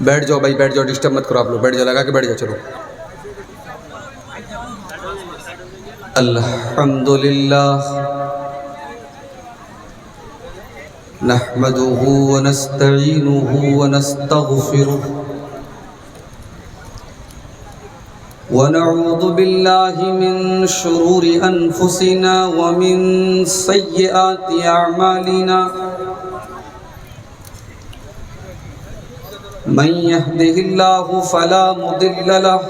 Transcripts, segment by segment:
بیٹھ جاؤ بھائی، بیٹھ جاؤ، ڈسٹرب مت کرو آپ لوگ، بیٹھ جاؤ، لگا کے بیٹھ جاؤ. چلو. الحمدللہ نحمده ونستعینه ونستغفره ونعوذ بالله من شرور أنفسنا ومن سيئات أعمالنا من يهده الله فلا مضل له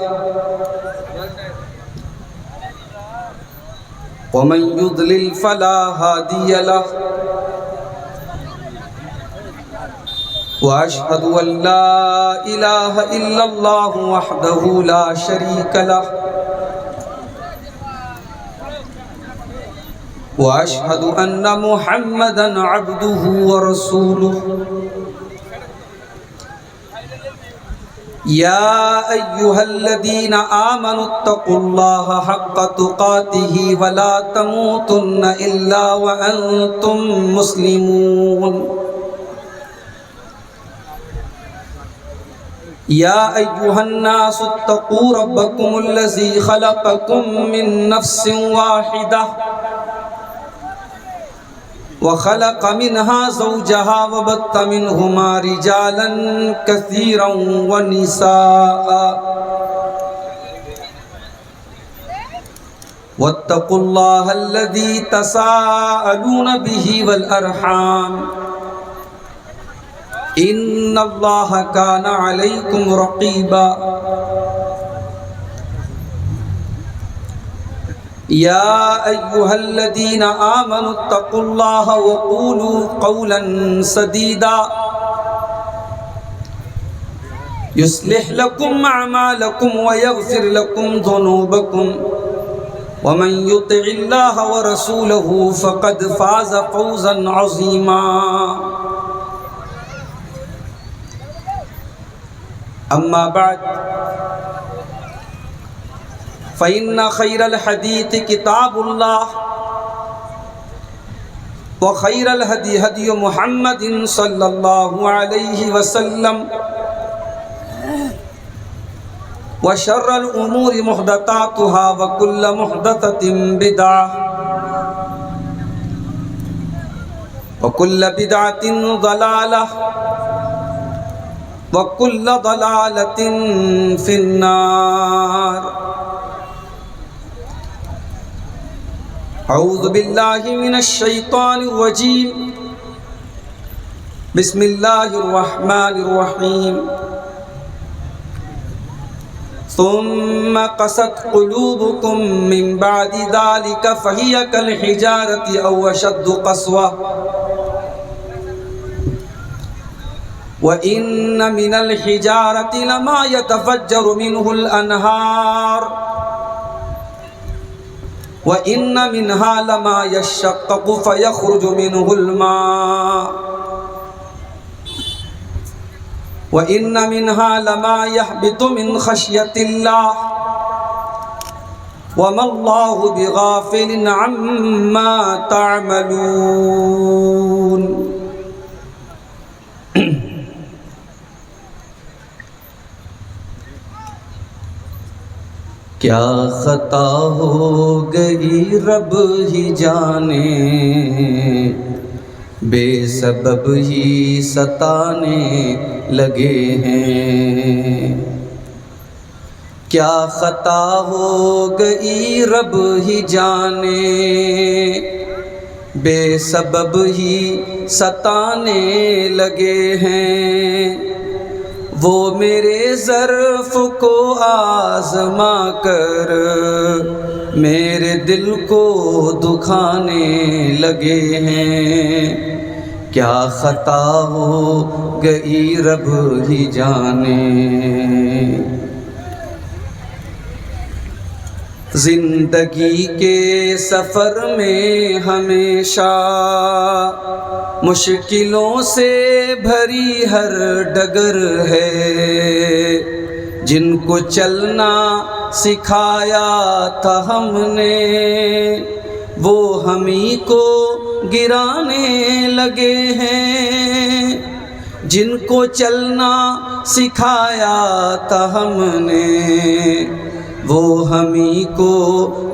ومن يضلل فلا هادي له وأشهد أن لا إله إلا الله وحده لا شريك له وأشهد أن محمدا عبده ورسوله يا أيها الذين آمنوا اتقوا الله حق تقاته ولا تموتن إلا وأنتم مسلمون يا أيها الناس اتقوا ربكم الذي خلقكم من نفس واحدة وخلق منها زوجها وبث منهما رجالا كثيرا ونساء واتقوا الله الذي تساءلون به والأرحام إن الله كان عليكم رقيبا يا أيها الذين آمنوا اتقوا الله وقولوا قولا سديدا يصلح لكم أعمالكم ويغفر لكم ذنوبكم ومن يطع الله ورسوله فقد فاز فوزا عظيما أما بعد فإن خير الحديث كتاب الله وخير الهدي هدي محمد صلى الله عليه وسلم وشر الأمور محدثاتها وكل محدثة بدعة وكل بدعة ضلالة وكل ضلالة في النار. أعوذ بالله من الشيطان الرجيم. بسم الله الرحمن الرحيم. ثم قست قلوبكم من بعد ذلك فهي كالحجارة أو أشد قسوة وَإِنَّ مِنَ الْحِجَارَةِ لَمَا يَتَفَجَّرُ مِنْهُ الْأَنْهَارُ وَإِنَّ مِنْهَا لَمَا يَشَّقَّقُ فَيَخْرُجُ مِنْهُ الْمَاءُ وَإِنَّ مِنْهَا لَمَا يَهْبِطُ مِنْ خَشْيَةِ اللَّهِ وَمَا اللَّهُ بِغَافِلٍ عَمَّا تَعْمَلُونَ. کیا خطا ہو گئی رب ہی جانے، بے سبب ہی ستانے لگے ہیں. کیا خطا ہو گئی رب ہی جانے، بے سبب ہی ستانے لگے ہیں. وہ میرے ظرف کو آزما کر میرے دل کو دکھانے لگے ہیں. کیا خطا ہو گئی رب ہی جانے. زندگی کے سفر میں ہمیشہ مشکلوں سے بھری ہر ڈگر ہے. جن کو چلنا سکھایا تھا ہم نے، وہ ہمیں کو گرانے لگے ہیں. جن کو چلنا سکھایا تھا ہم نے وہ ہمیں کو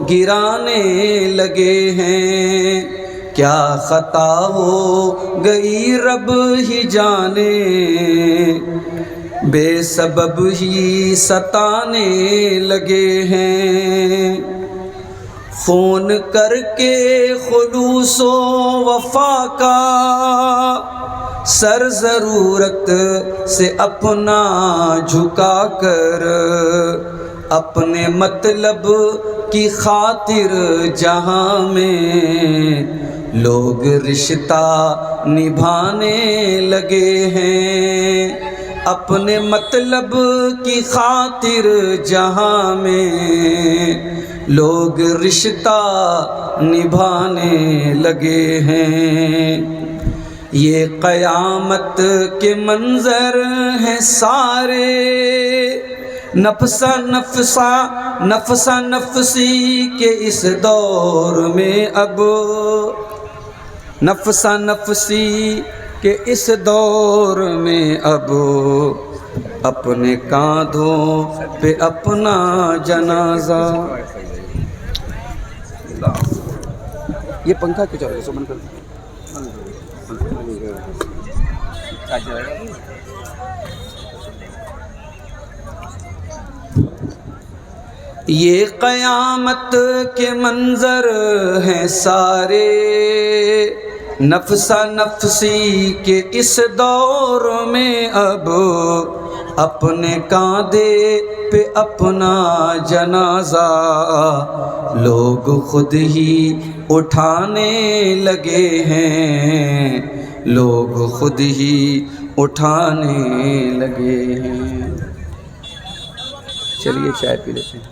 گرانے لگے ہیں، کیا خطا ہو گئی رب ہی جانے، بے سبب ہی ستانے لگے ہیں۔ فون کر کے خلوص و وفا کا سر ضرورت سے اپنا جھکا کر، اپنے مطلب کی خاطر جہاں میں لوگ رشتہ نبھانے لگے ہیں، اپنے مطلب کی خاطر جہاں میں لوگ رشتہ نبھانے لگے ہیں۔ یہ قیامت کے منظر ہیں سارے، نفسا نفسا نفسا نفسی کے اس دور میں اب، نفسا نفسی کے اس دور میں اب، اپنے کاندھوں پہ اپنا جنازہ۔ یہ پنکھا کیوں چل رہا ہے؟ سو بند کر دیں۔ یہ قیامت کے منظر ہیں سارے، نفسا نفسی کے اس دور میں اب، اپنے کاندھے پہ اپنا جنازہ لوگ خود ہی اٹھانے لگے ہیں، لوگ خود ہی اٹھانے لگے ہیں۔ چلیے چائے پی لیتے ہیں۔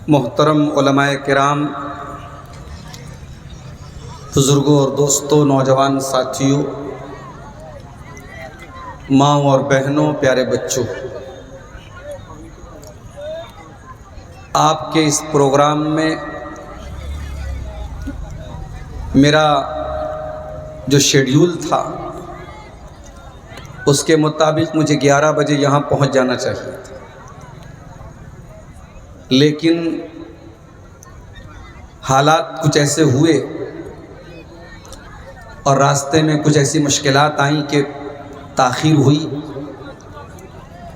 محترم علماء کرام، بزرگوں اور دوستوں، نوجوان ساتھیوں، ماں اور بہنوں، پیارے بچوں، آپ کے اس پروگرام میں میرا جو شیڈیول تھا اس کے مطابق مجھے 11 بجے یہاں پہنچ جانا چاہیے تھا، لیکن حالات کچھ ایسے ہوئے اور راستے میں کچھ ایسی مشکلات آئیں کہ تاخیر ہوئی،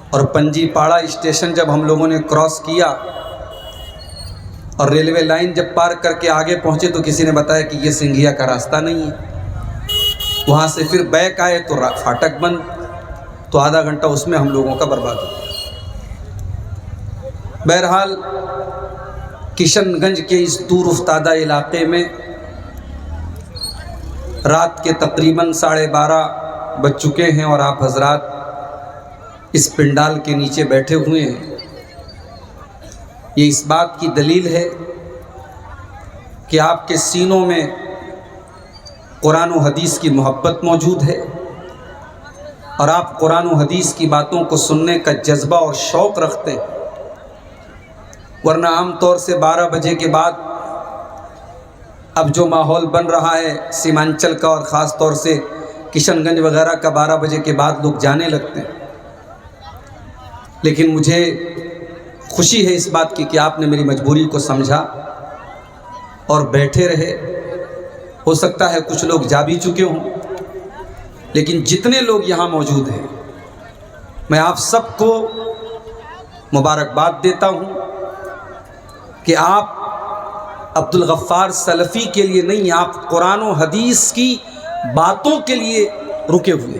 اور پنجی پاڑا اسٹیشن جب ہم لوگوں نے کراس کیا اور ریلوے لائن جب پار کر کے آگے پہنچے تو کسی نے بتایا کہ یہ سنگھیا کا راستہ نہیں ہے۔ وہاں سے پھر بیک آئے تو فاٹک بند، تو آدھا گھنٹہ اس میں ہم لوگوں کا برباد ہو گیا۔ بہرحال کشن گنج کے اس دور افتادہ علاقے میں رات کے تقریباً 12:30 بج چکے ہیں اور آپ حضرات اس پنڈال کے نیچے بیٹھے ہوئے ہیں۔ یہ اس بات کی دلیل ہے کہ آپ کے سینوں میں قرآن و حدیث کی محبت موجود ہے اور آپ قرآن و حدیث کی باتوں کو سننے کا جذبہ اور شوق رکھتے ہیں، ورنہ عام طور سے 12 بجے کے بعد اب جو ماحول بن رہا ہے سیمانچل کا اور خاص طور سے کشن گنج وغیرہ کا 12 بجے کے بعد لوگ جانے لگتے ہیں، لیکن مجھے خوشی ہے اس بات کی کہ آپ نے میری مجبوری کو سمجھا اور بیٹھے رہے۔ ہو سکتا ہے کچھ لوگ جا بھی چکے ہوں، لیکن جتنے لوگ یہاں موجود ہیں میں آپ سب کو مبارکباد دیتا ہوں کہ آپ عبدالغفار سلفی کے لیے نہیں، آپ قرآن و حدیث کی باتوں کے لیے رکے ہوئے۔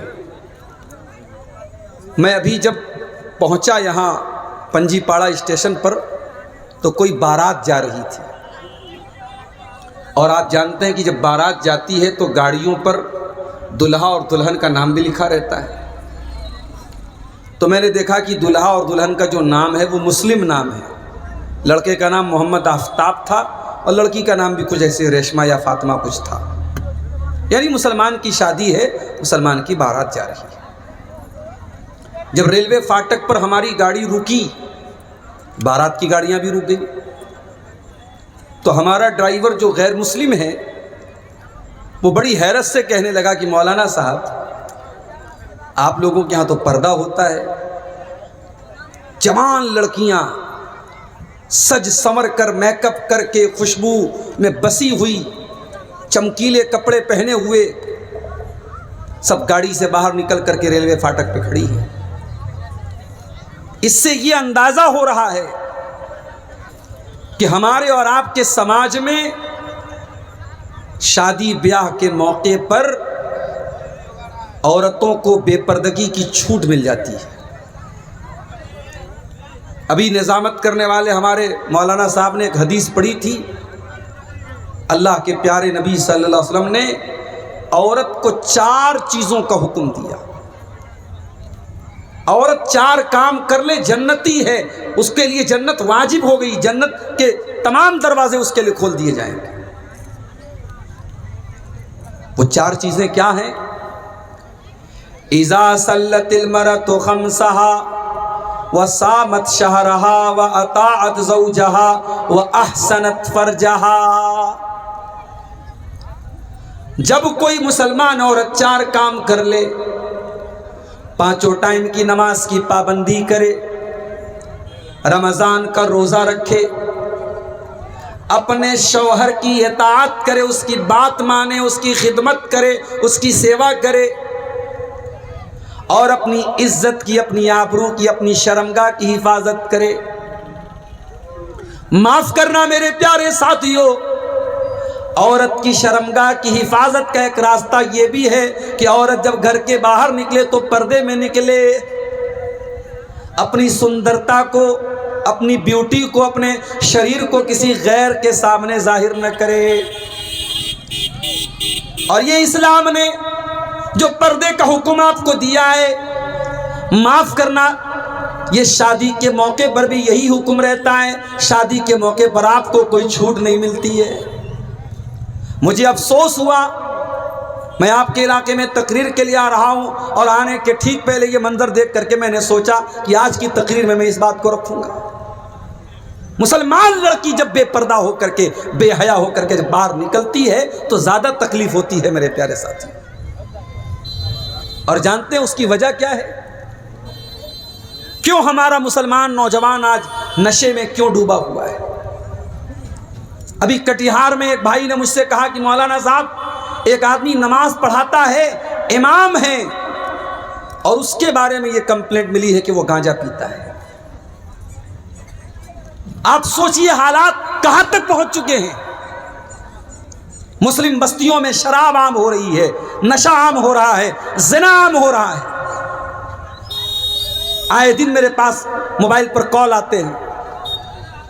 میں ابھی جب پہنچا یہاں پنجی پاڑا اسٹیشن پر تو کوئی بارات جا رہی تھی، اور آپ جانتے ہیں کہ جب بارات جاتی ہے تو گاڑیوں پر دلہا اور دلہن کا نام بھی لکھا رہتا ہے۔ تو میں نے دیکھا کہ دلہا اور دلہن کا جو نام ہے وہ مسلم نام ہے۔ لڑکے کا نام محمد آفتاب تھا اور لڑکی کا نام بھی کچھ ایسے ریشمہ یا فاطمہ کچھ تھا، یعنی مسلمان کی شادی ہے، مسلمان کی بارات جا رہی ہے۔ جب ریلوے فاٹک پر ہماری گاڑی رکی، بارات کی گاڑیاں بھی رک گئی، تو ہمارا ڈرائیور جو غیر مسلم ہے وہ بڑی حیرت سے کہنے لگا کہ مولانا صاحب آپ لوگوں کے ہاں تو پردہ ہوتا ہے، جوان لڑکیاں سج سنور کر میک اپ کر کے خوشبو میں بسی ہوئی چمکیلے کپڑے پہنے ہوئے سب گاڑی سے باہر نکل کر کے ریلوے فاٹک پہ کھڑی ہے۔ اس سے یہ اندازہ ہو رہا ہے کہ ہمارے اور آپ کے سماج میں شادی بیاہ کے موقع پر عورتوں کو بے پردگی کی چھوٹ مل جاتی ہے۔ ابھی نظامت کرنے والے ہمارے مولانا صاحب نے ایک حدیث پڑھی تھی، اللہ کے پیارے نبی صلی اللہ علیہ وسلم نے عورت کو 4 چیزوں کا حکم دیا، عورت 4 کام کر لے جنتی ہے، اس کے لیے جنت واجب ہو گئی، جنت کے تمام دروازے اس کے لیے کھول دیے جائیں گے۔ وہ 4 چیزیں کیا ہیں؟ اذا صلت المرأة خمسها وصامت شهرها واطاعت زوجها واحسنت فرجها۔ جب کوئی مسلمان عورت 4 کام کر لے، 5 ٹائم کی نماز کی پابندی کرے، رمضان کا روزہ رکھے، اپنے شوہر کی اطاعت کرے، اس کی بات مانے، اس کی خدمت کرے، اس کی سیوا کرے، اور اپنی عزت کی، اپنی آبرو کی، اپنی شرمگاہ کی حفاظت کرے۔ معاف کرنا میرے پیارے ساتھیوں، عورت کی شرمگاہ کی حفاظت کا ایک راستہ یہ بھی ہے کہ عورت جب گھر کے باہر نکلے تو پردے میں نکلے، اپنی سندرتا کو، اپنی بیوٹی کو، اپنے شریر کو کسی غیر کے سامنے ظاہر نہ کرے۔ اور یہ اسلام نے جو پردے کا حکم آپ کو دیا ہے، معاف کرنا، یہ شادی کے موقع پر بھی یہی حکم رہتا ہے۔ شادی کے موقع پر آپ کو کوئی چھوٹ نہیں ملتی ہے۔ مجھے افسوس ہوا، میں آپ کے علاقے میں تقریر کے لیے آ رہا ہوں اور آنے کے ٹھیک پہلے یہ منظر دیکھ کر کے میں نے سوچا کہ آج کی تقریر میں اس بات کو رکھوں گا۔ مسلمان لڑکی جب بے پردہ ہو کر کے، بے حیا ہو کر کے جب باہر نکلتی ہے تو زیادہ تکلیف ہوتی ہے میرے پیارے ساتھی۔ اور جانتے ہیں اس کی وجہ کیا ہے؟ کیوں ہمارا مسلمان نوجوان آج نشے میں کیوں ڈوبا ہوا ہے؟ ابھی کٹیہار میں ایک بھائی نے مجھ سے کہا کہ مولانا صاحب، ایک آدمی نماز پڑھاتا ہے، امام ہے، اور اس کے بارے میں یہ کمپلینٹ ملی ہے کہ وہ گانجا پیتا ہے۔ آپ سوچئے حالات کہاں تک پہنچ چکے ہیں۔ مسلم بستیوں میں شراب عام ہو رہی ہے، نشہ عام ہو رہا ہے، زنا عام ہو رہا ہے۔ آئے دن میرے پاس موبائل پر کال آتے ہیں،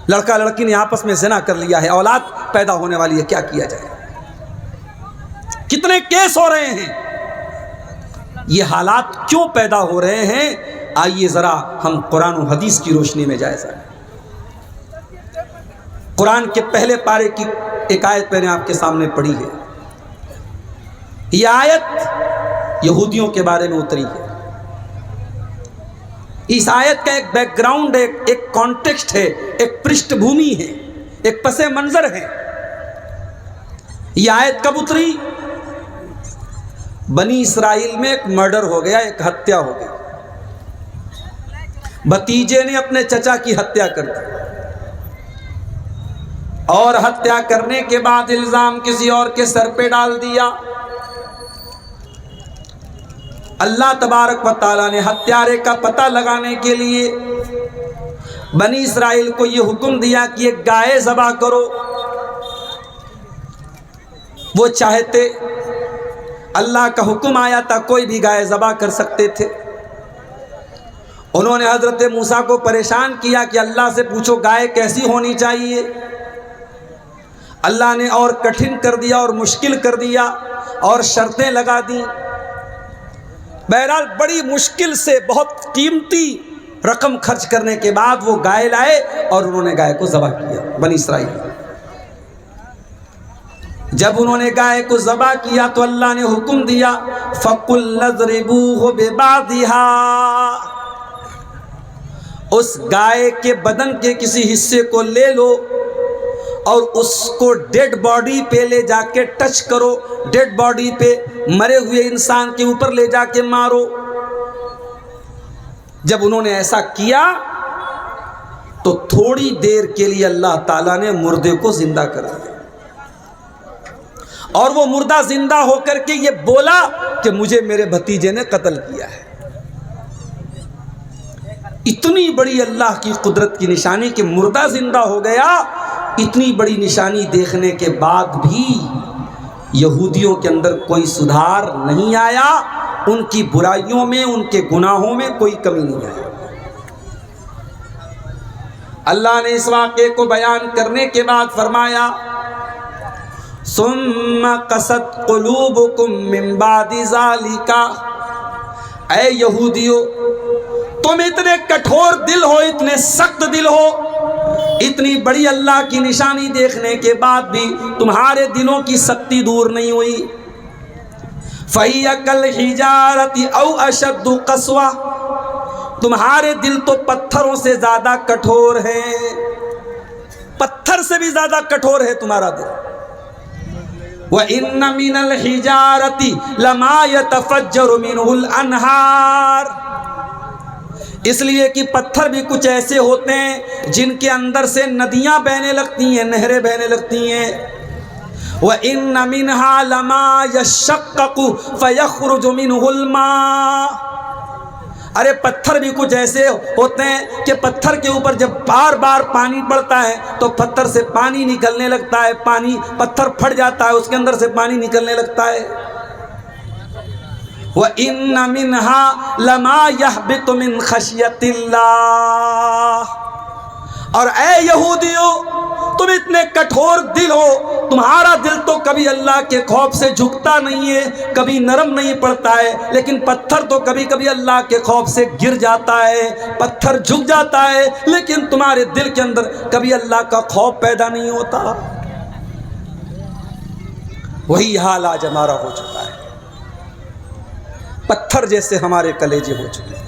لڑکا لڑکی نے آپس میں زنا کر لیا ہے، اولاد پیدا ہونے والی ہے، کیا کیا جائے؟ کتنے کیس ہو رہے ہیں؟ یہ حالات کیوں پیدا ہو رہے ہیں؟ آئیے ذرا ہم قرآن و حدیث کی روشنی میں جائزہ لیں۔ قرآن کے پہلے پارے کی ایک آیت میں نے آپ کے سامنے پڑھی ہے۔ یہ آیت یہودیوں کے بارے میں اتری ہے۔ اس آیت کا ایک بیک گراؤنڈ ہے، ایک کانٹیکسٹ ہے، ایک پرشٹھ بھومی ہے، ایک پس منظر ہے۔ یہ آیت کب اتری؟ بنی اسرائیل میں ایک مرڈر ہو گیا، ایک ہتیا ہو گئی، بھتیجے نے اپنے چچا کی ہتیا کر دی، اور ہتیا کرنے کے بعد الزام کسی اور کے سر پہ ڈال دیا۔ اللہ تبارک و تعالیٰ نے ہتھیارے کا پتہ لگانے کے لیے بنی اسرائیل کو یہ حکم دیا کہ ایک گائے ذبح کرو۔ وہ چاہتے، اللہ کا حکم آیا تھا، کوئی بھی گائے ذبح کر سکتے تھے۔ انہوں نے حضرت موسیٰ کو پریشان کیا کہ اللہ سے پوچھو گائے کیسی ہونی چاہیے۔ اللہ نے اور کٹھن کر دیا اور مشکل کر دیا اور شرطیں لگا دیں۔ بہرحال بڑی مشکل سے بہت قیمتی رقم خرچ کرنے کے بعد وہ گائے لائے اور انہوں نے گائے کو ذبح کیا۔ بنی اسرائیل جب انہوں نے گائے کو ذبح کیا تو اللہ نے حکم دیا فَقُلْ اضْرِبُوهُ بِبَعْضِهَا، اس گائے کے بدن کے کسی حصے کو لے لو اور اس کو ڈیڈ باڈی پہ لے جا کے ٹچ کرو، ڈیڈ باڈی پہ مرے ہوئے انسان کے اوپر لے جا کے مارو۔ جب انہوں نے ایسا کیا تو تھوڑی دیر کے لیے اللہ تعالیٰ نے مردے کو زندہ کر دیا، اور وہ مردہ زندہ ہو کر کے یہ بولا کہ مجھے میرے بھتیجے نے قتل کیا ہے۔ اتنی بڑی اللہ کی قدرت کی نشانی کہ مردہ زندہ ہو گیا، اتنی بڑی نشانی دیکھنے کے بعد بھی یہودیوں کے اندر کوئی سدھار نہیں آیا، ان کی برائیوں میں، ان کے گناہوں میں کوئی کمی نہیں آئی۔ اللہ نے اس واقعے کو بیان کرنے کے بعد فرمایا ثم قست قلوبکم من بعد ذالک، اے یہودیو تم اتنے کٹھور دل ہو، اتنے سخت دل ہو، اتنی بڑی اللہ کی نشانی دیکھنے کے بعد بھی تمہارے دلوں کی سختی دور نہیں ہوئی۔ فَهِيَ كَالْحِجَارَةِ أَوْ أَشَدُّ قَسْوَةً، تمہارے دل تو پتھروں سے زیادہ کٹھور ہیں، پتھر سے بھی زیادہ کٹھور ہے تمہارا دل۔ وَإِنَّ مِنَ الْحِجَارَةِ لَمَا يَتَفَجَّرُ مِنْهُ الْأَنْهَارُ، اس لیے کہ پتھر بھی کچھ ایسے ہوتے ہیں جن کے اندر سے ندیاں بہنے لگتی ہیں، نہریں بہنے لگتی ہیں۔ وَإِنَّ مِنْهَا لَمَا يَشَّقَّقُ فَيَخْرُجُ مِنْهُ الْمَاءُ، ارے پتھر بھی کچھ ایسے ہوتے ہیں کہ پتھر کے اوپر جب بار بار پانی پڑتا ہے تو پتھر سے پانی نکلنے لگتا ہے، پانی پتھر پھٹ جاتا ہے، اس کے اندر سے پانی نکلنے لگتا ہے۔ وَإِنَّ مِنْهَا لَمَا يَهْبِطُ مِنْ خَشْيَةِ اللَّهِ، اور اے یہودیو تم اتنے کٹھور دل ہو، تمہارا دل تو کبھی اللہ کے خوف سے جھکتا نہیں ہے، کبھی نرم نہیں پڑتا ہے، لیکن پتھر تو کبھی کبھی اللہ کے خوف سے گر جاتا ہے، پتھر جھک جاتا ہے، لیکن تمہارے دل کے اندر کبھی اللہ کا خوف پیدا نہیں ہوتا۔ وہی حال آج ہمارا ہو چکا ہے، پتھر جیسے ہمارے کلیجے ہو چکے ہیں۔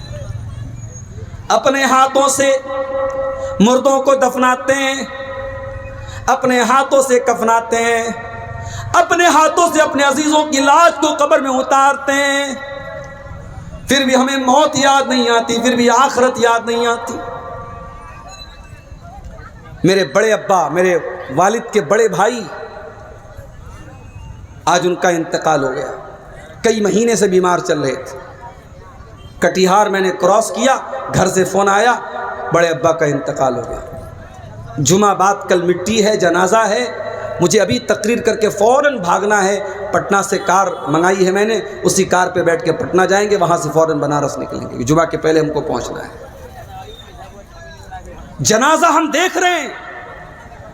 اپنے ہاتھوں سے مردوں کو دفناتے ہیں، اپنے ہاتھوں سے کفناتے ہیں، اپنے ہاتھوں سے اپنے عزیزوں کی لاش کو قبر میں اتارتے ہیں، پھر بھی ہمیں موت یاد نہیں آتی، پھر بھی آخرت یاد نہیں آتی۔ میرے بڑے ابا، میرے والد کے بڑے بھائی، آج ان کا انتقال ہو گیا، کئی مہینے سے بیمار چل رہے تھے۔ کٹیہار میں نے کراس کیا، گھر سے فون آیا بڑے ابا کا انتقال ہو گیا۔ جمعہ بعد کل مٹی ہے، جنازہ ہے، مجھے ابھی تقریر کر کے فوراً بھاگنا ہے۔ پٹنہ سے کار منگائی ہے میں نے، اسی کار پہ بیٹھ کے پٹنہ جائیں گے، وہاں سے فوراً بنارس نکلیں گے، جمعہ کے پہلے ہم کو پہنچنا ہے۔ جنازہ ہم دیکھ رہے ہیں،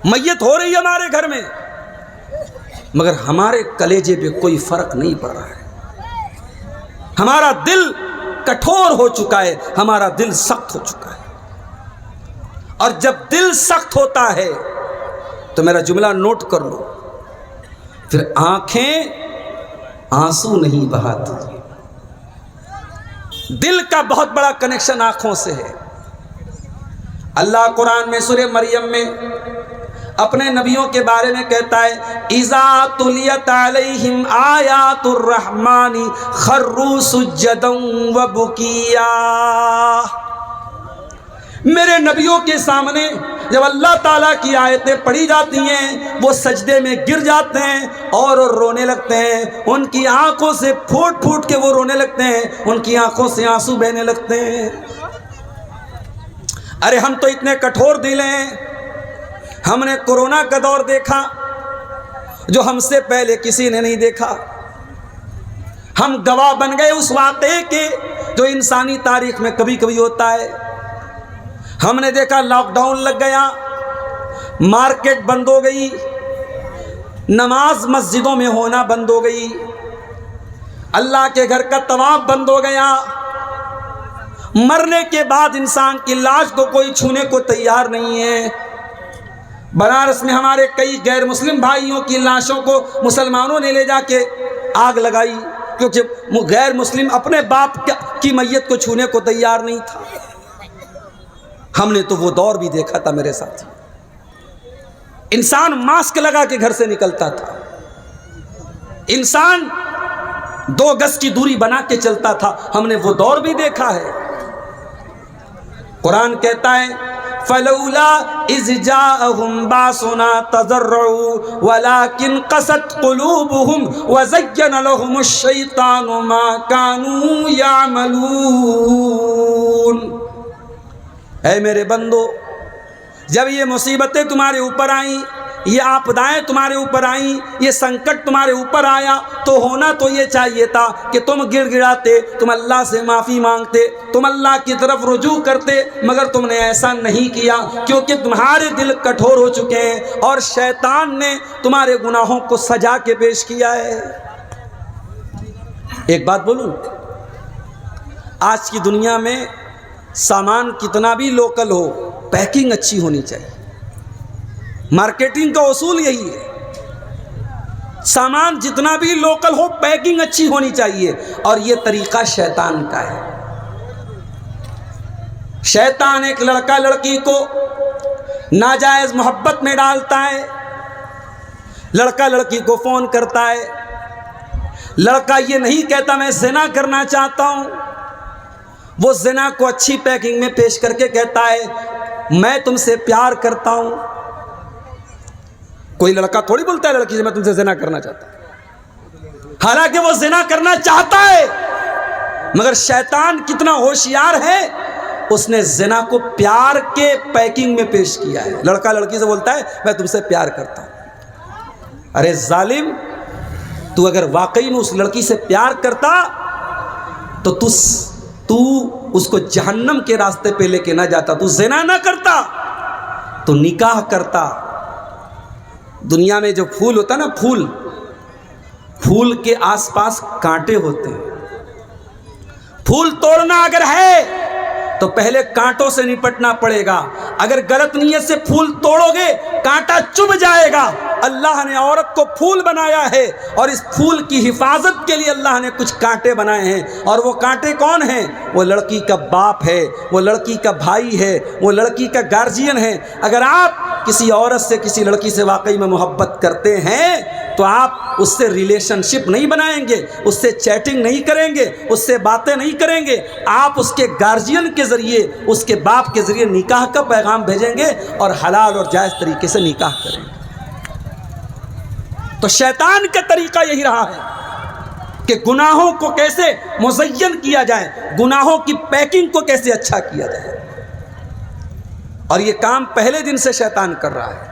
میت ہو رہی ہے ہمارے گھر میں، مگر ہمارے کلیجے پہ کوئی فرق نہیں پڑ رہا ہے۔ ہمارا دل کٹھور ہو چکا ہے، ہمارا دل سخت ہو چکا ہے، اور جب دل سخت ہوتا ہے تو میرا جملہ نوٹ کر لو، پھر آنکھیں آنسو نہیں بہاتی۔ دل کا بہت بڑا کنیکشن آنکھوں سے ہے۔ اللہ قرآن میں سورہ مریم میں اپنے نبیوں کے بارے میں کہتا ہے اِذَا تُلِيَتْ عَلَيْهِمْ آیَاتُ الرَّحْمَنِ خَرُّوا سُجَّدًا وَبُكِيًّا، میرے نبیوں کے سامنے جب اللہ تعالیٰ کی آیتیں پڑھی جاتی ہیں وہ سجدے میں گر جاتے ہیں اور رونے لگتے ہیں، ان کی آنکھوں سے پھوٹ پھوٹ کے وہ رونے لگتے ہیں، ان کی آنکھوں سے آنسو بہنے لگتے ہیں۔ ارے ہم تو اتنے کٹھور دل ہیں، ہم نے کورونا کا دور دیکھا جو ہم سے پہلے کسی نے نہیں دیکھا، ہم گواہ بن گئے اس واقعے کے جو انسانی تاریخ میں کبھی کبھی ہوتا ہے۔ ہم نے دیکھا لاک ڈاؤن لگ گیا، مارکیٹ بند ہو گئی، نماز مسجدوں میں ہونا بند ہو گئی، اللہ کے گھر کا طواف بند ہو گیا، مرنے کے بعد انسان کی لاش کو کوئی چھونے کو تیار نہیں ہے۔ بنارس میں ہمارے کئی غیر مسلم بھائیوں کی لاشوں کو مسلمانوں نے لے جا کے آگ لگائی، کیونکہ غیر مسلم اپنے باپ کی میت کو چھونے کو تیار نہیں تھا۔ ہم نے تو وہ دور بھی دیکھا تھا میرے ساتھ۔ انسان ماسک لگا کے گھر سے نکلتا تھا، انسان 2 گز کی دوری بنا کے چلتا تھا، ہم نے وہ دور بھی دیکھا ہے۔ قرآن کہتا ہے فَلَوْلَا إِذْ جَاءَهُمْ بَأْسُنَا تَضَرَّعُوا وَلَكِنْ قَسَتْ قُلُوبُهُمْ وَزَيَّنَ لَهُمُ الشَّيْطَانُ مَا كَانُوا يَعْمَلُونَ۔ اے میرے بندو، جب یہ مصیبتیں تمہارے اوپر آئیں، یہ آپدائیں تمہارے اوپر آئیں، یہ سنکٹ تمہارے اوپر آیا، تو ہونا تو یہ چاہیے تھا کہ تم گڑ گڑاتے، تم اللہ سے معافی مانگتے، تم اللہ کی طرف رجوع کرتے، مگر تم نے ایسا نہیں کیا، کیونکہ تمہارے دل کٹھور ہو چکے ہیں اور شیطان نے تمہارے گناہوں کو سجا کے پیش کیا ہے۔ ایک بات بولوں، آج کی دنیا میں سامان کتنا بھی لوکل ہو، پیکنگ اچھی ہونی چاہیے۔ مارکیٹنگ کا اصول یہی ہے، سامان جتنا بھی لوکل ہو پیکنگ اچھی ہونی چاہیے، اور یہ طریقہ شیطان کا ہے۔ شیطان ایک لڑکا لڑکی کو ناجائز محبت میں ڈالتا ہے، لڑکا لڑکی کو فون کرتا ہے، لڑکا یہ نہیں کہتا میں زنا کرنا چاہتا ہوں، وہ زنا کو اچھی پیکنگ میں پیش کر کے کہتا ہے میں تم سے پیار کرتا ہوں۔ کوئی لڑکا تھوڑی بولتا ہے لڑکی سے میں تم سے زنا کرنا چاہتا ہوں، حالانکہ وہ زنا کرنا چاہتا ہے، مگر شیطان کتنا ہوشیار ہے، اس نے زنا کو پیار کے پیکنگ میں پیش کیا ہے۔ لڑکا لڑکی سے بولتا ہے میں تم سے پیار کرتا ہوں۔ ارے ظالم، تو اگر واقعی میں اس لڑکی سے پیار کرتا تو اس کو جہنم کے راستے پہ لے کے نہ جاتا، تو زنا نہ کرتا، تو نکاح کرتا۔ دنیا میں جو پھول ہوتا ہے نا، پھول کے آس پاس کانٹے ہوتے ہیں، پھول توڑنا اگر ہے تو پہلے کانٹوں سے نپٹنا پڑے گا، اگر غلط نیت سے پھول توڑو گے کانٹا چبھ جائے گا۔ اللہ نے عورت کو پھول بنایا ہے، اور اس پھول کی حفاظت کے لیے اللہ نے کچھ کانٹے بنائے ہیں، اور وہ کانٹے کون ہیں؟ وہ لڑکی کا باپ ہے، وہ لڑکی کا بھائی ہے، وہ لڑکی کا گارجین ہے۔ اگر آپ کسی عورت سے، کسی لڑکی سے واقعی میں محبت کرتے ہیں تو آپ اس سے ریلیشن شپ نہیں بنائیں گے، اس سے چیٹنگ نہیں کریں گے، اس سے باتیں نہیں کریں گے، آپ اس کے گارجین کے ذریعے، اس کے باپ کے ذریعے نکاح کا پیغام بھیجیں گے اور حلال اور جائز طریقے سے نکاح کریں گے۔ تو شیطان کا طریقہ یہی رہا ہے کہ گناہوں کو کیسے مزین کیا جائے، گناہوں کی پیکنگ کو کیسے اچھا کیا جائے، اور یہ کام پہلے دن سے شیطان کر رہا ہے۔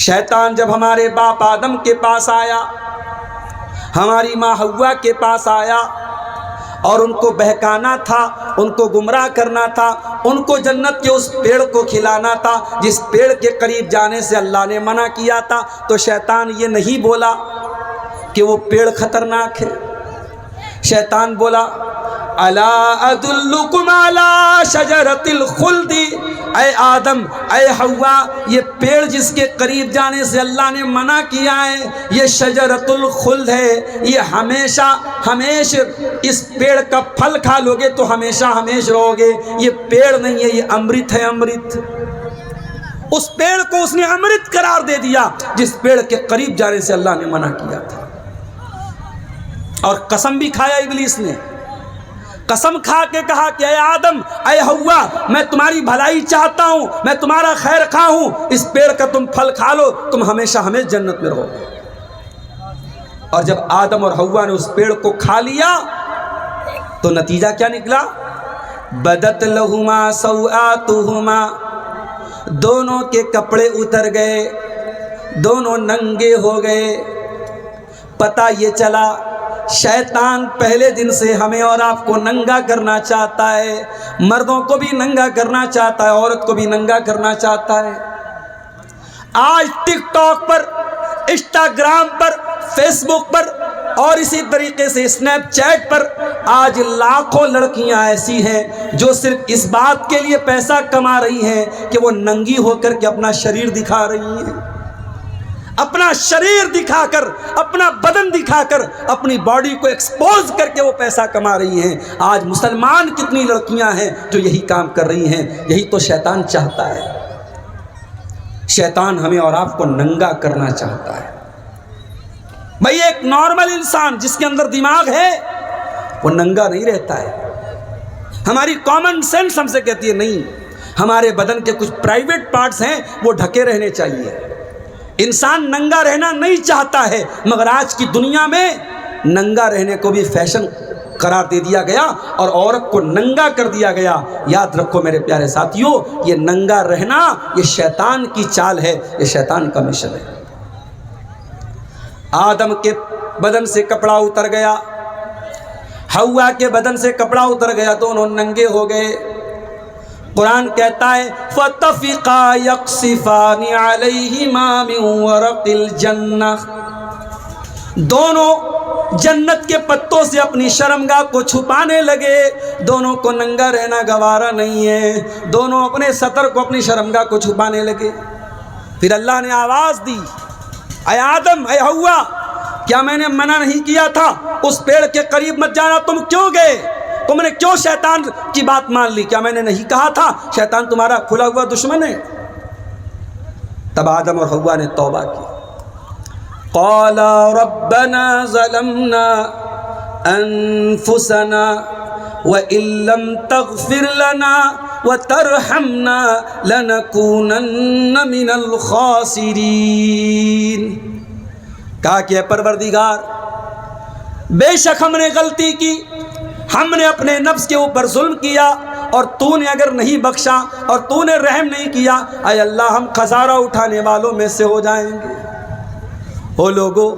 شیطان جب ہمارے باپ آدم کے پاس آیا، ہماری ماں حوا کے پاس آیا، اور ان کو بہکانا تھا، ان کو گمراہ کرنا تھا، ان کو جنت کے اس پیڑ کو کھلانا تھا جس پیڑ کے قریب جانے سے اللہ نے منع کیا تھا، تو شیطان یہ نہیں بولا کہ وہ پیڑ خطرناک ہے، شیطان بولا الا ادلکم علی شجرۃ الخلد، اے آدم، اے حوا، یہ پیڑ جس کے قریب جانے سے اللہ نے منع کیا ہے یہ شجرۃ الخلد ہے، یہ ہمیشہ اس پیڑ کا پھل کھا لو گے تو ہمیشہ رہو گے، یہ پیڑ نہیں ہے، یہ امرت ہے، امرت۔ اس پیڑ کو اس نے امرت قرار دے دیا جس پیڑ کے قریب جانے سے اللہ نے منع کیا تھا، اور قسم بھی کھایا ابلیس نے، قسم کھا کے کہا کہ اے آدم، اے حوا، میں تمہاری بھلائی چاہتا ہوں، میں تمہارا خیر خواہ ہوں، اس پیڑ کا تم پھل کھا لو، تم ہمیشہ جنت میں رہو گے۔ اور جب آدم اور حوا نے اس پیڑ کو کھا لیا تو نتیجہ کیا نکلا؟ بدت لہما سوآتہما، دونوں کے کپڑے اتر گئے، دونوں ننگے ہو گئے۔ پتہ یہ چلا شیطان پہلے دن سے ہمیں اور آپ کو ننگا کرنا چاہتا ہے، مردوں کو بھی ننگا کرنا چاہتا ہے، عورت کو بھی ننگا کرنا چاہتا ہے۔ آج ٹک ٹاک پر، انسٹاگرام پر، فیس بک پر، اور اسی طریقے سے اسنیپ چیٹ پر آج لاکھوں لڑکیاں ایسی ہیں جو صرف اس بات کے لیے پیسہ کما رہی ہیں کہ وہ ننگی ہو کر کے اپنا شریر دکھا رہی ہیں، اپنا شریر دکھا کر، اپنا بدن دکھا کر، اپنی باڈی کو ایکسپوز کر کے وہ پیسہ کما رہی ہیں۔ آج مسلمان کتنی لڑکیاں ہیں جو یہی کام کر رہی ہیں، یہی تو شیطان چاہتا ہے۔ شیطان ہمیں اور آپ کو ننگا کرنا چاہتا ہے۔ بھئی ایک نارمل انسان جس کے اندر دماغ ہے وہ ننگا نہیں رہتا ہے۔ ہماری کامن سینس ہم سے کہتی ہے نہیں، ہمارے بدن کے کچھ پرائیویٹ پارٹس ہیں وہ ڈھکے رہنے چاہیے۔ انسان ننگا رہنا نہیں چاہتا ہے، مگر آج کی دنیا میں ننگا رہنے کو بھی فیشن قرار دے دیا گیا اور عورت کو ننگا کر دیا گیا۔ یاد رکھو میرے پیارے ساتھیوں، یہ ننگا رہنا یہ شیطان کی چال ہے، یہ شیطان کا مشن ہے۔ آدم کے بدن سے کپڑا اتر گیا، حوا کے بدن سے کپڑا اتر گیا، دونوں ننگے ہو گئے۔ قرآن کہتا ہے فَطَفِقَا يَقْصِفَانِ عَلَيْهِمَا مِنْ وَرَقِ الْجَنَّةِ، دونوں جنت کے پتوں سے اپنی شرمگاہ کو چھپانے لگے۔ دونوں کو ننگا رہنا گوارا نہیں ہے، دونوں اپنے ستر کو اپنی شرمگاہ کو چھپانے لگے۔ پھر اللہ نے آواز دی، اے آدم اے حوا، کیا میں نے منع نہیں کیا تھا اس پیڑ کے قریب مت جانا؟ تم کیوں گئے؟ تم نے کیوں شیطان کی بات مان لی؟ کیا میں نے نہیں کہا تھا شیطان تمہارا کھلا ہوا دشمن ہے؟ تب آدم اور حوا نے توبہ کی۔ قَالَ رَبَّنَا ظَلَمْنَا أَنفُسَنَا وَإِن لَّمْ تَغْفِرْ لَنَا وَتَرْحَمْنَا لَنَكُونَنَّ مِنَ الْخَاسِرِينَ۔ کہا کہ اے پروردگار، بے شک ہم نے غلطی کی، ہم نے اپنے نفس کے اوپر ظلم کیا، اور تو نے اگر نہیں بخشا اور تو نے رحم نہیں کیا، اے اللہ ہم خسارہ اٹھانے والوں میں سے ہو جائیں گے۔ او لوگو،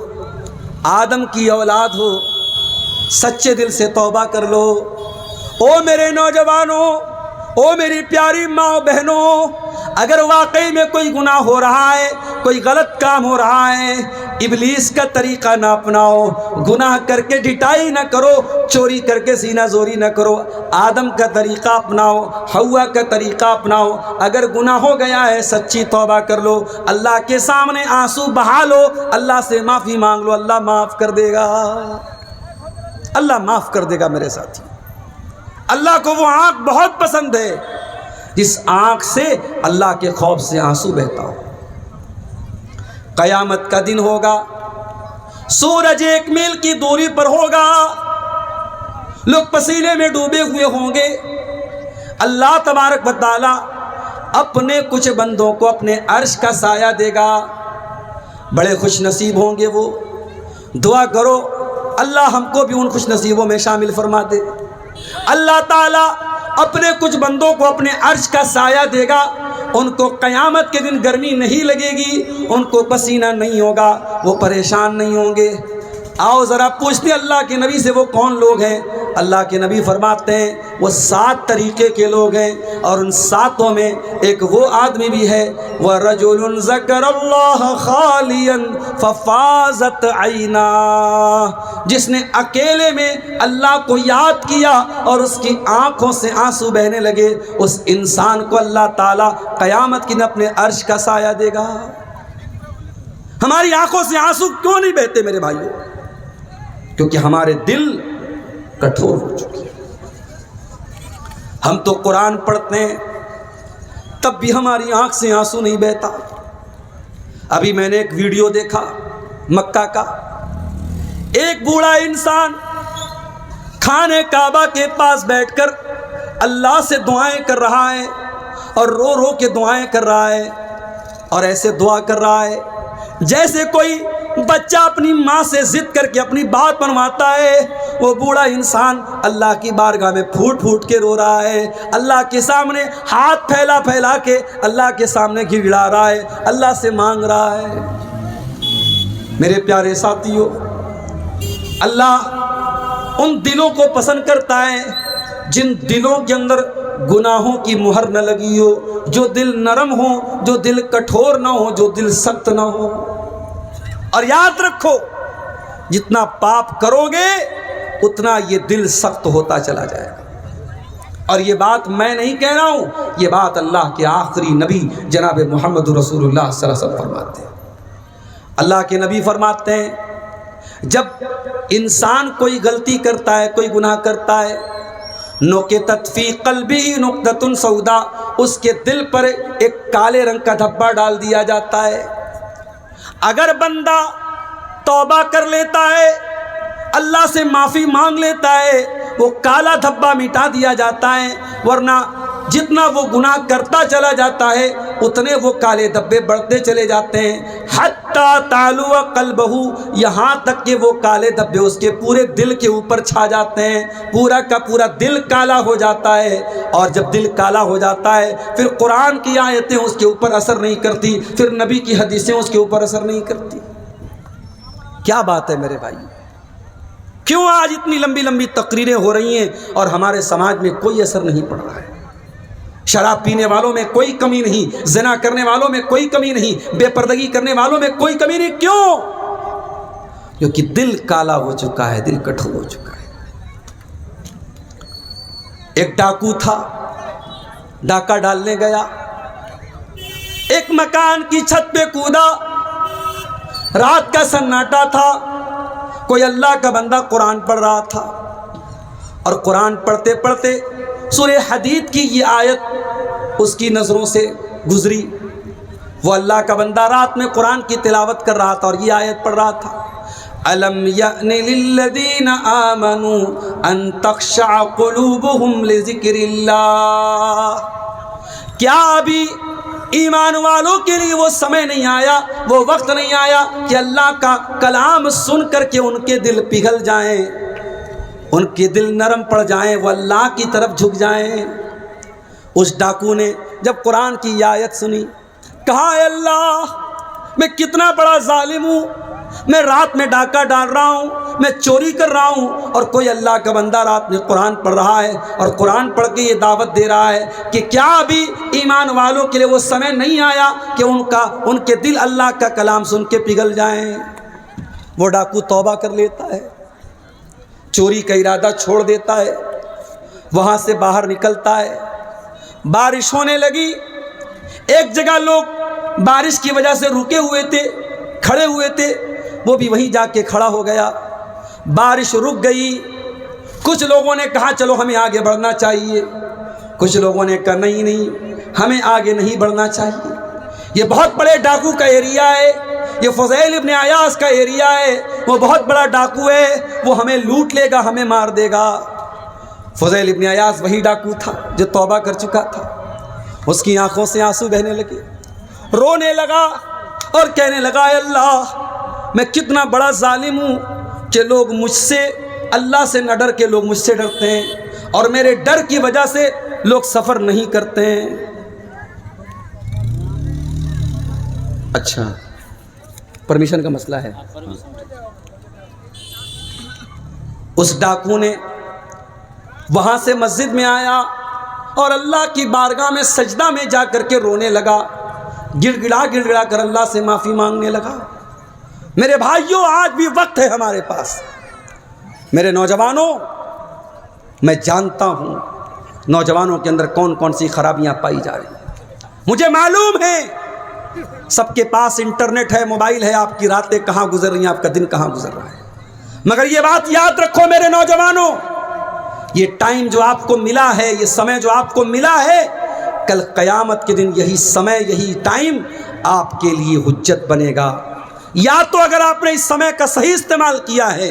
آدم کی اولاد ہو، سچے دل سے توبہ کر لو۔ او میرے نوجوانوں، او میری پیاری ماں بہنوں، اگر واقعی میں کوئی گناہ ہو رہا ہے، کوئی غلط کام ہو رہا ہے، ابلیس کا طریقہ نہ اپناؤ، گناہ کر کے ڈٹائی نہ کرو، چوری کر کے سینہ زوری نہ کرو، آدم کا طریقہ اپناؤ، حوا کا طریقہ اپناؤ۔ اگر گناہ ہو گیا ہے سچی توبہ کر لو، اللہ کے سامنے آنسو بہا لو، اللہ سے معافی مانگ لو، اللہ معاف کر دے گا، اللہ معاف کر دے گا میرے ساتھی۔ اللہ کو وہ آنکھ بہت پسند ہے جس آنکھ سے اللہ کے خوف سے آنسو بہتا ہو۔ قیامت کا دن ہوگا، سورج 1 میل کی دوری پر ہوگا، لوگ پسینے میں ڈوبے ہوئے ہوں گے۔ اللہ تبارک و تعالی اپنے کچھ بندوں کو اپنے عرش کا سایہ دے گا، بڑے خوش نصیب ہوں گے وہ۔ دعا کرو اللہ ہم کو بھی ان خوش نصیبوں میں شامل فرما دے۔ اللہ تعالیٰ اپنے کچھ بندوں کو اپنے عرش کا سایہ دے گا، ان کو قیامت کے دن گرمی نہیں لگے گی، ان کو پسینہ نہیں ہوگا، وہ پریشان نہیں ہوں گے۔ آؤ ذرا پوچھتے ہیں اللہ کے نبی سے وہ کون لوگ ہیں؟ اللہ کے نبی فرماتے ہیں وہ 7 طریقے کے لوگ ہیں، اور ان 7 میں ایک وہ آدمی بھی ہے وَرَجُلٌ ذَكَرَ اللَّهَ خَالِيًا فَفَاضَتْ عَيْنَاهُ، جس نے اکیلے میں اللہ کو یاد کیا اور اس کی آنکھوں سے آنسو بہنے لگے، اس انسان کو اللہ تعالیٰ قیامت کے دن اپنے عرش کا سایہ دے گا۔ ہماری آنکھوں سے آنسو کیوں نہیں بہتے میرے بھائیوں؟ کیونکہ ہمارے دل کٹھور ہو چکے ہیں۔ ہم تو قرآن پڑھتے ہیں تب بھی ہماری آنکھ سے آنسو نہیں بہتا۔ ابھی میں نے ایک ویڈیو دیکھا مکہ کا، ایک بوڑھا انسان خانے کعبہ کے پاس بیٹھ کر اللہ سے دعائیں کر رہا ہے، اور رو رو کے دعائیں کر رہا ہے، اور ایسے دعا کر رہا ہے جیسے کوئی بچہ اپنی ماں سے ضد کر کے اپنی بات منواتا ہے۔ وہ بوڑھا انسان اللہ کی بارگاہ میں پھوٹ پھوٹ کے رو رہا ہے، اللہ کے سامنے ہاتھ پھیلا پھیلا کے اللہ کے سامنے گڑگڑا رہا ہے، اللہ سے مانگ رہا ہے۔ میرے پیارے ساتھیوں، اللہ ان دلوں کو پسند کرتا ہے جن دلوں کے اندر گناہوں کی مہر نہ لگی ہو، جو دل نرم ہو، جو دل کٹھور نہ ہو، جو دل سخت نہ ہو۔ اور یاد رکھو جتنا پاپ کرو گے اتنا یہ دل سخت ہوتا چلا جائے گا۔ اور یہ بات میں نہیں کہہ رہا ہوں، یہ بات اللہ کے آخری نبی جناب محمد رسول اللہ صلی اللہ علیہ وسلم فرماتے ہیں۔ اللہ کے نبی فرماتے ہیں جب انسان کوئی غلطی کرتا ہے، کوئی گناہ کرتا ہے، نُقِطَتْ فِي قَلْبِهِ نُقْطَةٌ سَوْدَاء، اس کے دل پر ایک کالے رنگ کا دھبا ڈال دیا جاتا ہے۔ اگر بندہ توبہ کر لیتا ہے، اللہ سے معافی مانگ لیتا ہے، وہ کالا دھبا مٹا دیا جاتا ہے، ورنہ جتنا وہ گناہ کرتا چلا جاتا ہے اتنے وہ کالے دھبے بڑھتے چلے جاتے ہیں، حتیٰ تعلو قلبہ، یہاں تک کہ وہ کالے دھبے اس کے پورے دل کے اوپر چھا جاتے ہیں، پورا کا پورا دل کالا ہو جاتا ہے۔ اور جب دل کالا ہو جاتا ہے پھر قرآن کی آیتیں اس کے اوپر اثر نہیں کرتی، پھر نبی کی حدیثیں اس کے اوپر اثر نہیں کرتی۔ کیا بات ہے میرے بھائی، کیوں آج اتنی لمبی لمبی تقریریں ہو رہی ہیں اور ہمارے سماج میں کوئی اثر نہیں پڑ رہا ہے؟ شراب پینے والوں میں کوئی کمی نہیں، زنا کرنے والوں میں کوئی کمی نہیں، بے پردگی کرنے والوں میں کوئی کمی نہیں، کیوں؟ کیونکہ دل کالا ہو چکا ہے، دل کٹھور ہو چکا ہے۔ ایک ڈاکو تھا، ڈاکہ ڈالنے گیا، ایک مکان کی چھت پہ کودا، رات کا سناٹا تھا، کوئی اللہ کا بندہ قرآن پڑھ رہا تھا، اور قرآن پڑھتے پڑھتے سورہ حدید کی یہ آیت اس کی نظروں سے گزری۔ وہ اللہ کا بندہ رات میں قرآن کی تلاوت کر رہا تھا اور یہ آیت پڑھ رہا تھا، أَلَمْ يَأْنِ لِلَّذِينَ آمَنُوا أَن تَخْشَعَ قُلُوبُهُمْ لِذِكْرِ اللَّهِ، کیا ابھی ایمان والوں کے لیے وہ سمے نہیں آیا، وہ وقت نہیں آیا کہ اللہ کا کلام سن کر کے ان کے دل پگھل جائیں، ان کے دل نرم پڑ جائیں، وہ اللہ کی طرف جھک جائیں؟ اس ڈاکو نے جب قرآن کی یہ آیت سنی، کہا اے اللہ، میں کتنا بڑا ظالم ہوں، میں رات میں ڈاکہ ڈال رہا ہوں، میں چوری کر رہا ہوں، اور کوئی اللہ کا بندہ رات میں قرآن پڑھ رہا ہے اور قرآن پڑھ کے یہ دعوت دے رہا ہے کہ کیا ابھی ایمان والوں کے لیے وہ سمے نہیں آیا کہ ان کے دل اللہ کا کلام سن کے پگھل جائیں؟ وہ ڈاکو توبہ کر لیتا ہے، چوری کا ارادہ چھوڑ دیتا ہے، وہاں سے باہر نکلتا ہے، بارش ہونے لگی، ایک جگہ لوگ بارش کی وجہ سے رکے ہوئے تھے، کھڑے ہوئے تھے، وہ بھی وہیں جا کے کھڑا ہو گیا، بارش رک گئی، کچھ لوگوں نے کہا چلو ہمیں آگے بڑھنا چاہیے، کچھ لوگوں نے کہا نہیں ہمیں آگے نہیں بڑھنا چاہیے، یہ بہت بڑے ڈاکو کا ایریا ہے، یہ فضیل ابن عیاض کا ایریا ہے، وہ بہت بڑا ڈاکو ہے، وہ ہمیں لوٹ لے گا، ہمیں مار دے گا۔ فضیل ابن عیاض وہی ڈاکو تھا جو توبہ کر چکا تھا، اس کی آنکھوں سے آنسو بہنے لگے، رونے لگا اور کہنے لگا اے اللہ، میں کتنا بڑا ظالم ہوں کہ لوگ مجھ سے، اللہ سے نہ ڈر کے لوگ مجھ سے ڈرتے ہیں، اور میرے ڈر کی وجہ سے لوگ سفر نہیں کرتے ہیں۔ اچھا، پرمیشن کا مسئلہ ہے۔ اس ڈاکو نے وہاں سے مسجد میں آیا اور اللہ کی بارگاہ میں سجدہ میں جا کر کے رونے لگا، گڑ گڑا کر اللہ سے معافی مانگنے لگا۔ میرے بھائیوں، آج بھی وقت ہے ہمارے پاس۔ میرے نوجوانوں، میں جانتا ہوں نوجوانوں کے اندر کون کون سی خرابیاں پائی جا رہی ہیں، مجھے معلوم ہے، سب کے پاس انٹرنیٹ ہے، موبائل ہے، آپ کی راتیں کہاں گزر رہی ہیں، آپ کا دن کہاں گزر رہا ہے، مگر یہ بات یاد رکھو میرے نوجوانوں، یہ ٹائم جو آپ کو ملا ہے، یہ سمے جو آپ کو ملا ہے، کل قیامت کے دن یہی سمے، یہی ٹائم آپ کے لیے حجت بنے گا۔ یا تو اگر آپ نے اس سمے کا صحیح استعمال کیا ہے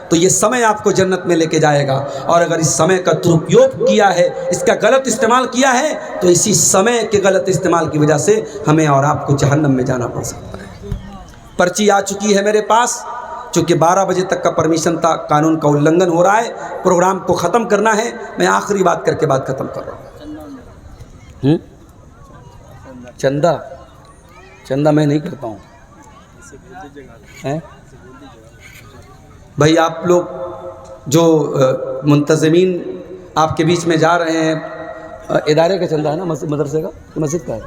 تو یہ سمے آپ کو جنت میں لے کے جائے گا، اور اگر اس سمے کا درپیوگ کیا ہے، اس کا غلط استعمال کیا ہے، تو اسی سمے کے غلط استعمال کی وجہ سے ہمیں اور آپ کو جہنم میں جانا پڑ سکتا ہے۔ پرچی آ چکی ہے میرے پاس، چونکہ 12 بجے تک کا پرمیشن تھا، قانون کا النگھن ہو رہا ہے، پروگرام کو ختم کرنا ہے، میں آخری بات کر کے بات ختم کر رہا ہوں۔ چندہ میں نہیں کرتا ہوں بھائی، آپ لوگ جو منتظمین آپ کے بیچ میں جا رہے ہیں، ادارے کا چندہ ہے نا، مدرسے کا، مسجد کا ہے،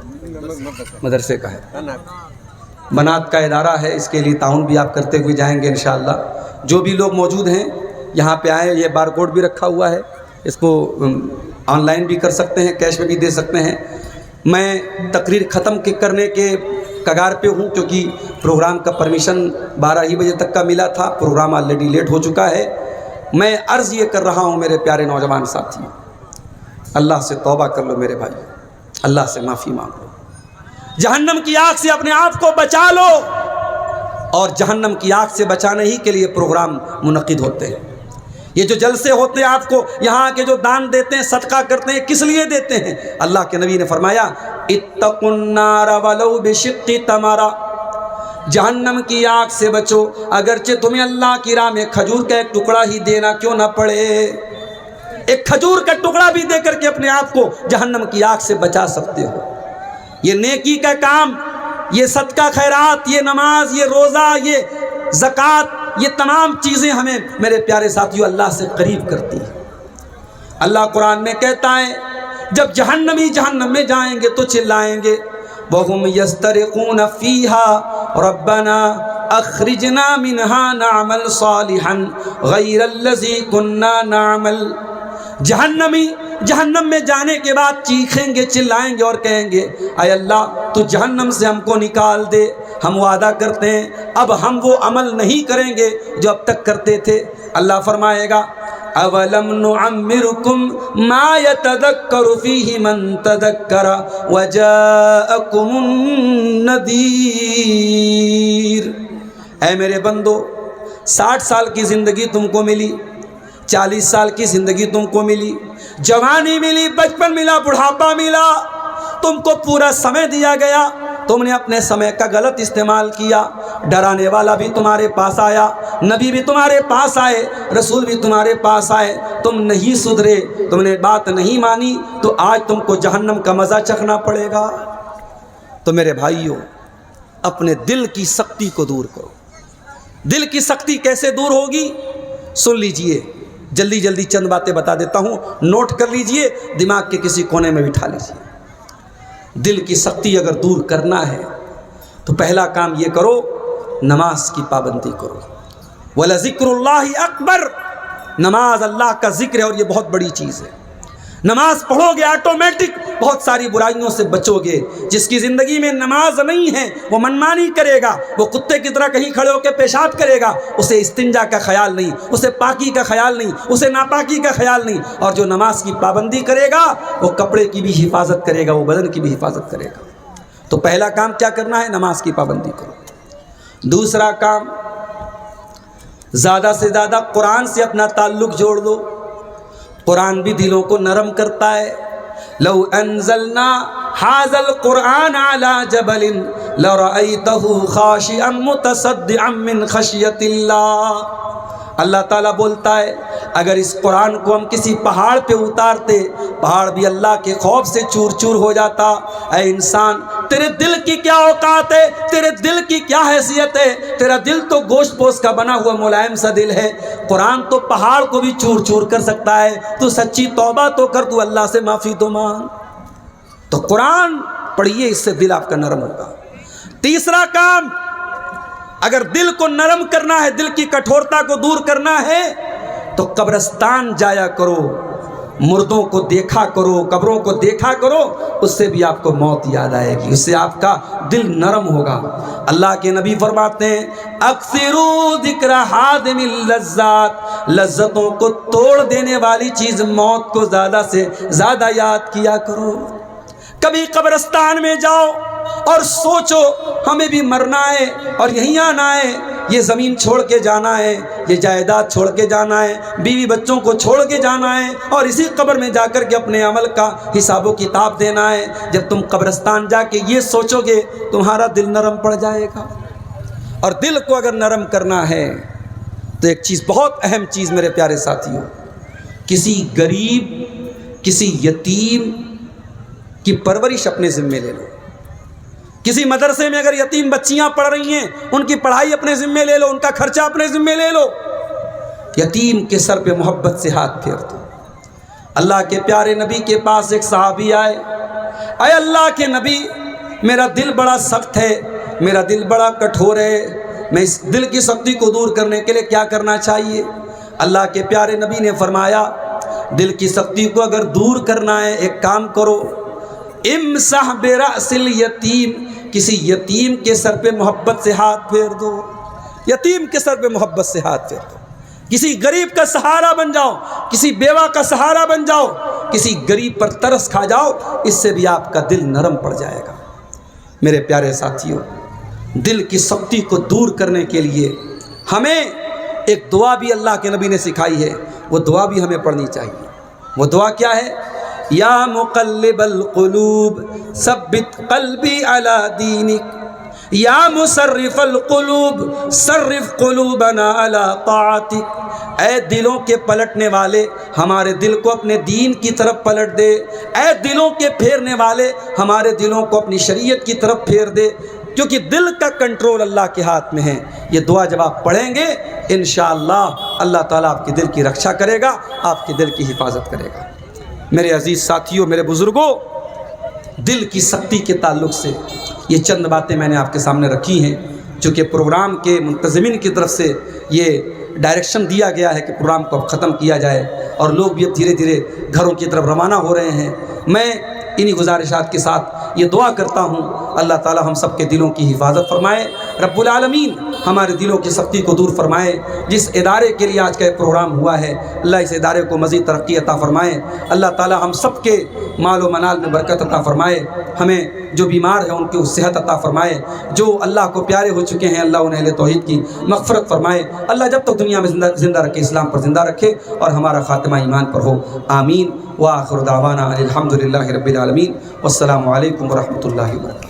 مدرسے کا ہے، بنات کا ادارہ ہے، اس کے لیے تعاون بھی آپ کرتے ہوئے جائیں گے انشاءاللہ۔ جو بھی لوگ موجود ہیں یہاں پہ آئیں، یہ بار کوڈ بھی رکھا ہوا ہے، اس کو آن لائن بھی کر سکتے ہیں، کیش میں بھی دے سکتے ہیں۔ میں تقریر ختم کرنے کے کگار پہ ہوں، کیونکہ پروگرام کا پرمیشن 12 ہی بجے تک کا ملا تھا، پروگرام آلریڈی لیٹ ہو چکا ہے۔ میں عرض یہ کر رہا ہوں میرے پیارے نوجوان ساتھی، اللہ سے توبہ کر لو میرے بھائی، اللہ سے معافی مانگ لو، جہنم کی آگ سے اپنے آپ کو بچا لو۔ اور جہنم کی آگ سے بچانے ہی کے لیے پروگرام منعقد ہوتے ہیں، یہ جو جلسے ہوتے ہیں، آپ کو یہاں کے جو دان دیتے ہیں، صدقہ کرتے ہیں، کس لیے دیتے ہیں؟ اللہ کے نبی نے فرمایا اتقوا النار ولو بشق تمرہ، جہنم کی آگ سے بچو اگرچہ تمہیں اللہ کی راہ میں کھجور کا ایک ٹکڑا ہی دینا کیوں نہ پڑے، ایک کھجور کا ٹکڑا بھی دے کر کے اپنے آپ کو جہنم کی آگ سے بچا سکتے ہو۔ یہ نیکی کا کام، یہ صدقہ خیرات، یہ نماز، یہ روزہ، یہ زکوٰۃ، یہ تمام چیزیں ہمیں میرے پیارے ساتھیوں اللہ سے قریب کرتی ہیں۔ اللہ قرآن میں کہتا ہے جب جہنمی جہنم میں جائیں گے تو چلائیں گے وَهُمْ يَسْتَرِقُونَ فِيهَا رَبَّنَا أَخْرِجْنَا مِنْهَا نَعْمَلْ صَالِحًا غَيْرَ الَّذِي كُنَّا نَعْمَلْ، جہنمی جہنم میں جانے کے بعد چیخیں گے، چلائیں گے اور کہیں گے اے اللہ تو جہنم سے ہم کو نکال دے، ہم وعدہ کرتے ہیں اب ہم وہ عمل نہیں کریں گے جو اب تک کرتے تھے۔ اللہ فرمائے گا اولم نعمرکم ما یتذکر فیہ من تذکر وجاءکم النذیر، اے میرے بندو 60 سال کی زندگی تم کو ملی، 40 سال کی زندگی تم کو ملی، جوانی ملی، بچپن ملا، بڑھاپا ملا، تم کو پورا سمے دیا گیا، تم نے اپنے سمے کا غلط استعمال کیا، ڈرانے والا بھی تمہارے پاس آیا، نبی بھی تمہارے پاس آئے، رسول بھی تمہارے پاس آئے، تم نہیں سدھرے، تم نے بات نہیں مانی، تو آج تم کو جہنم کا مزہ چکھنا پڑے گا۔ تو میرے بھائیوں اپنے دل کی سختی کو دور کرو۔ دل کی سختی کیسے دور ہوگی؟ سن لیجئے، جلدی جلدی چند باتیں بتا دیتا ہوں، نوٹ کر لیجئے، دماغ کے کسی کونے میں بٹھا لیجئے۔ دل کی سختی اگر دور کرنا ہے تو پہلا کام یہ کرو، نماز کی پابندی کرو۔ وَلَذِكْرُ اللَّهِ أَكْبَرُ، نماز اللہ کا ذکر ہے اور یہ بہت بڑی چیز ہے۔ نماز پڑھو گے آٹومیٹک بہت ساری برائیوں سے بچو گے۔ جس کی زندگی میں نماز نہیں ہے وہ منمانی کرے گا، وہ کتے کی طرح کہیں کھڑے ہو کے پیشاب کرے گا، اسے استنجا کا خیال نہیں، اسے پاکی کا خیال نہیں، اسے ناپاکی کا خیال نہیں۔ اور جو نماز کی پابندی کرے گا وہ کپڑے کی بھی حفاظت کرے گا، وہ بدن کی بھی حفاظت کرے گا۔ تو پہلا کام کیا کرنا ہے؟ نماز کی پابندی کرو۔ دوسرا کام، زیادہ سے زیادہ قرآن سے اپنا تعلق جوڑ دو۔ قرآن بھی دلوں کو نرم کرتا ہے۔ لو انزلنا هذا القرآن على جبل لرأيته خاشعا متصدعا من خشية الله، اللہ تعالیٰ بولتا ہے اگر اس قرآن کو ہم کسی پہاڑ پہ اتارتے، پہاڑ بھی اللہ کے خوف سے چور چور ہو جاتا۔ اے انسان، تیرے دل کی کیا اوقات ہے، تیرے دل کی کیا حیثیت ہے؟ تیرا دل تو گوشت پوست کا بنا ہوا ملائم سا دل ہے، قرآن تو پہاڑ کو بھی چور چور کر سکتا ہے۔ تو سچی توبہ تو کر، تو اللہ سے معافی تو مانگ۔ تو قرآن پڑھیے، اس سے دل آپ کا نرم ہوگا۔ تیسرا کام، اگر دل کو نرم کرنا ہے، دل کی کٹھورتا کو دور کرنا ہے تو قبرستان جایا کرو، مردوں کو دیکھا کرو، قبروں کو دیکھا کرو، اس سے بھی آپ کو موت یاد آئے گی، اس سے آپ کا دل نرم ہوگا۔ اللہ کے نبی فرماتے ہیں اکثروا ذکر حادم اللذات، لذتوں کو توڑ دینے والی چیز موت کو زیادہ سے زیادہ یاد کیا کرو۔ کبھی قبرستان میں جاؤ اور سوچو ہمیں بھی مرنا ہے اور یہیں آنا ہے، یہ زمین چھوڑ کے جانا ہے، یہ جائیداد چھوڑ کے جانا ہے، بیوی بچوں کو چھوڑ کے جانا ہے، اور اسی قبر میں جا کر کے اپنے عمل کا حساب و کتاب دینا ہے۔ جب تم قبرستان جا کے یہ سوچو گے تمہارا دل نرم پڑ جائے گا۔ اور دل کو اگر نرم کرنا ہے تو ایک چیز، بہت اہم چیز میرے پیارے ساتھیوں، کسی غریب، کسی یتیم کی پرورش اپنے ذمے لے لو۔ کسی مدرسے میں اگر یتیم بچیاں پڑھ رہی ہیں، ان کی پڑھائی اپنے ذمے لے لو، ان کا خرچہ اپنے ذمے لے لو۔ یتیم کے سر پہ محبت سے ہاتھ پھیر دو۔ اللہ کے پیارے نبی کے پاس ایک صحابی آئے، اے اللہ کے نبی، میرا دل بڑا سخت ہے، میرا دل بڑا کٹھور ہے، میں اس دل کی سختی کو دور کرنے کے لیے کیا کرنا چاہیے؟ اللہ کے پیارے نبی نے فرمایا دل کی سختی کو اگر دور کرنا ہے ایک کام کرو، امسح برأس الیتیم، کسی یتیم کے سر پہ محبت سے ہاتھ پھیر دو۔ یتیم کے سر پہ محبت سے ہاتھ پھیر دو، کسی غریب کا سہارا بن جاؤ، کسی بیوہ کا سہارا بن جاؤ، کسی غریب پر ترس کھا جاؤ، اس سے بھی آپ کا دل نرم پڑ جائے گا۔ میرے پیارے ساتھیوں، دل کی سختی کو دور کرنے کے لیے ہمیں ایک دعا بھی اللہ کے نبی نے سکھائی ہے، وہ دعا بھی ہمیں پڑھنی چاہیے۔ وہ دعا کیا ہے؟ یا مقلب القلوب ثبت قلبی علی دینک، یا مصرف القلوب صرف قلوبنا علی طاعتک۔ اے دلوں کے پلٹنے والے، ہمارے دل کو اپنے دین کی طرف پلٹ دے۔ اے دلوں کے پھیرنے والے، ہمارے دلوں کو اپنی شریعت کی طرف پھیر دے، کیونکہ دل کا کنٹرول اللہ کے ہاتھ میں ہے۔ یہ دعا جب آپ پڑھیں گے انشاءاللہ اللہ تعالیٰ آپ کے دل کی رکشا کرے گا، آپ کے دل کی حفاظت کرے گا۔ میرے عزیز ساتھیوں، میرے بزرگوں، دل کی سختی کے تعلق سے یہ چند باتیں میں نے آپ کے سامنے رکھی ہیں، چونکہ پروگرام کے منتظمین کی طرف سے یہ ڈائریکشن دیا گیا ہے کہ پروگرام کو اب ختم کیا جائے، اور لوگ بھی اب دھیرے دھیرے گھروں کی طرف روانہ ہو رہے ہیں۔ میں انہی گزارشات کے ساتھ یہ دعا کرتا ہوں اللہ تعالی ہم سب کے دلوں کی حفاظت فرمائے، رب العالمین ہمارے دلوں کی سختی کو دور فرمائے۔ جس ادارے کے لیے آج کا یہ پروگرام ہوا ہے اللہ اس ادارے کو مزید ترقی عطا فرمائے، اللہ تعالی ہم سب کے مال و منال میں برکت عطا فرمائے، ہمیں جو بیمار ہیں ان کو صحت عطا فرمائے، جو اللہ کو پیارے ہو چکے ہیں اللہ انہیں اہل توحید کی مغفرت فرمائے، اللہ جب تک دنیا میں زندہ رکھے اسلام پر زندہ رکھے اور ہمارا خاتمہ ایمان پر ہو، آمین۔ وآخر دعوانا الحمدللہ رب العالمین، والسلام علیکم ورحمۃ اللہ وبرکاتہ۔